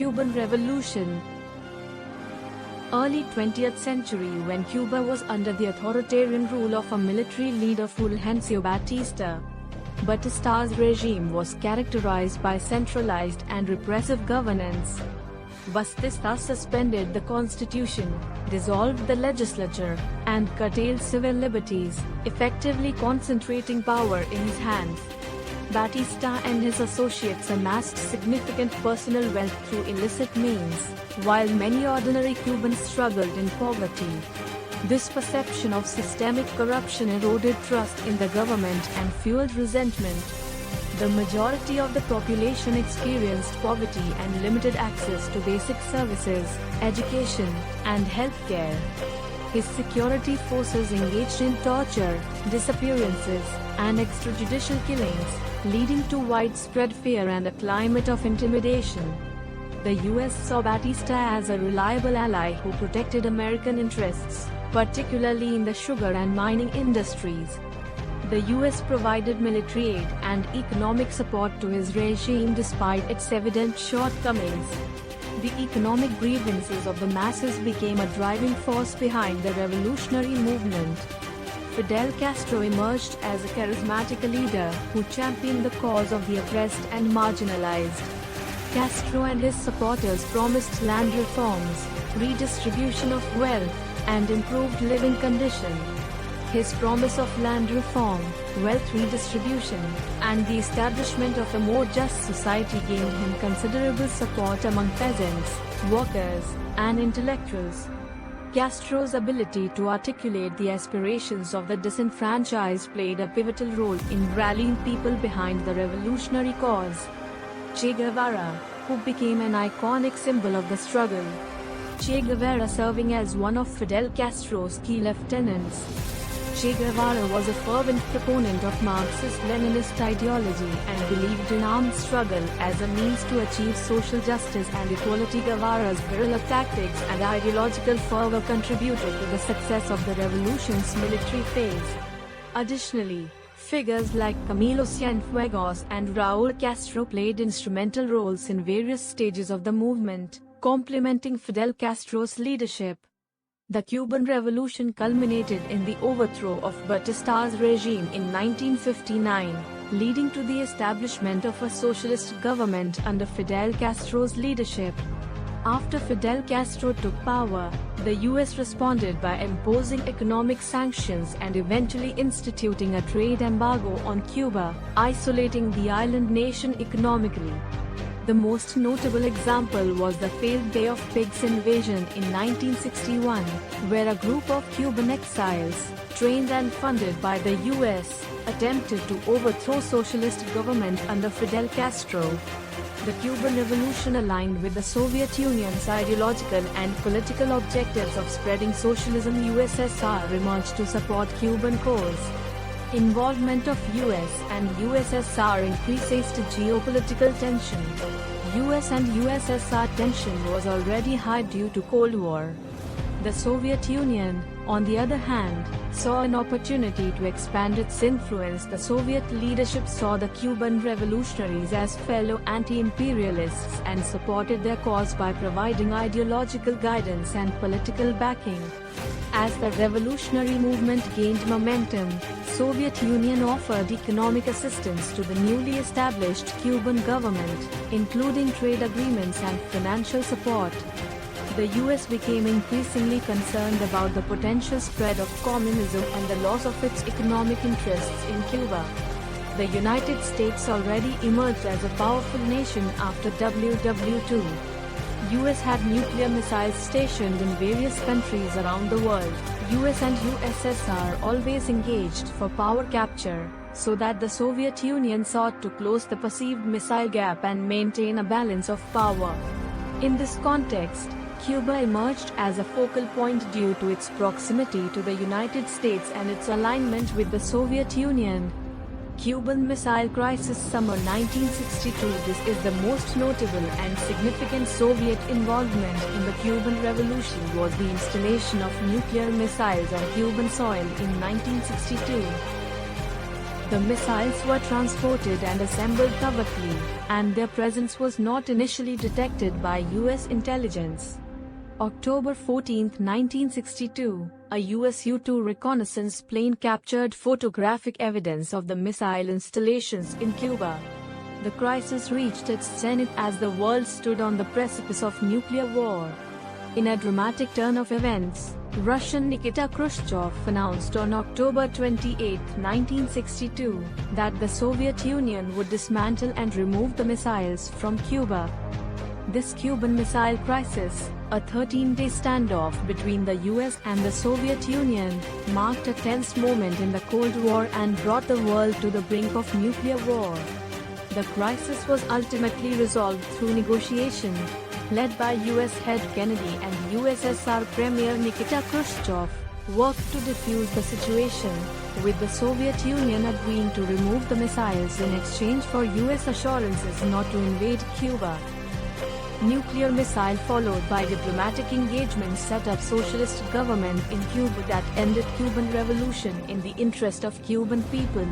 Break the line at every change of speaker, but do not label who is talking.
Cuban Revolution. Early 20th century, when Cuba was under the authoritarian rule of a military leader Fulgencio Batista. Batista's regime was characterized by centralized and repressive governance. Batista suspended the constitution, dissolved the legislature, and curtailed civil liberties, effectively concentrating power in his hands. Batista and his associates amassed significant personal wealth through illicit means, while many ordinary Cubans struggled in poverty. This perception of systemic corruption eroded trust in the government and fueled resentment. The majority of the population experienced poverty and limited access to basic services, education, and healthcare. His security forces engaged in torture, disappearances, and extrajudicial killings, leading to widespread fear and a climate of intimidation. The US saw Batista as a reliable ally who protected American interests, particularly in the sugar and mining industries. The US provided military aid and economic support to his regime despite its evident shortcomings. The economic grievances of the masses became a driving force behind the revolutionary movement. Fidel Castro emerged as a charismatic leader who championed the cause of the oppressed and marginalized. Castro and his supporters promised land reforms, redistribution of wealth, and improved living conditions. His promise of land reform, wealth redistribution, and the establishment of a more just society gained him considerable support among peasants, workers, and intellectuals. Castro's ability to articulate the aspirations of the disenfranchised played a pivotal role in rallying people behind the revolutionary cause. Che Guevara, who became an iconic symbol of the struggle. Che Guevara serving as one of Fidel Castro's key lieutenants. Che Guevara was a fervent proponent of Marxist-Leninist ideology and believed in armed struggle as a means to achieve social justice and equality. Guevara's guerrilla tactics and ideological fervor contributed to the success of the revolution's military phase. Additionally, figures like Camilo Cienfuegos and Raúl Castro played instrumental roles in various stages of the movement, complementing Fidel Castro's leadership. The Cuban Revolution culminated in the overthrow of Batista's regime in 1959, leading to the establishment of a socialist government under Fidel Castro's leadership. After Fidel Castro took power, the US responded by imposing economic sanctions and eventually instituting a trade embargo on Cuba, isolating the island nation economically. The most notable example was the failed Bay of Pigs invasion in 1961, where a group of Cuban exiles, trained and funded by the US, attempted to overthrow socialist government under Fidel Castro. The Cuban Revolution aligned with the Soviet Union's ideological and political objectives of spreading socialism. USSR emerged to support Cuban cause. Involvement of US and USSR increased geopolitical tension. US and USSR tension was already high due to Cold War. The Soviet Union, on the other hand, saw an opportunity to expand its influence. The Soviet leadership saw the Cuban revolutionaries as fellow anti-imperialists and supported their cause by providing ideological guidance and political backing. As the revolutionary movement gained momentum, Soviet Union offered economic assistance to the newly established Cuban government, including trade agreements and financial support. The US became increasingly concerned about the potential spread of communism and the loss of its economic interests in Cuba. The United States already emerged as a powerful nation after WW2. US had nuclear missiles stationed in various countries around the world. US and USSR always engaged for power capture, so that the Soviet Union sought to close the perceived missile gap and maintain a balance of power. In this context, Cuba emerged as a focal point due to its proximity to the United States and its alignment with the Soviet Union. Cuban Missile Crisis Summer 1962. This is the most notable and significant Soviet involvement in the Cuban Revolution was the installation of nuclear missiles on Cuban soil in 1962. The missiles were transported and assembled covertly, and their presence was not initially detected by U.S. intelligence. October 14, 1962, a US U-2 reconnaissance plane captured photographic evidence of the missile installations in Cuba. The crisis reached its zenith as the world stood on the precipice of nuclear war. In a dramatic turn of events, Russian Nikita Khrushchev announced on October 28, 1962, that the Soviet Union would dismantle and remove the missiles from Cuba. This Cuban Missile Crisis, a 13-day standoff between the US and the Soviet Union, marked a tense moment in the Cold War and brought the world to the brink of nuclear war. The crisis was ultimately resolved through negotiation, led by US head Kennedy and USSR Premier Nikita Khrushchev, worked to defuse the situation, with the Soviet Union agreeing to remove the missiles in exchange for US assurances not to invade Cuba. Nuclear missile followed by diplomatic engagement set up socialist government in Cuba that ended Cuban Revolution in the interest of Cuban people.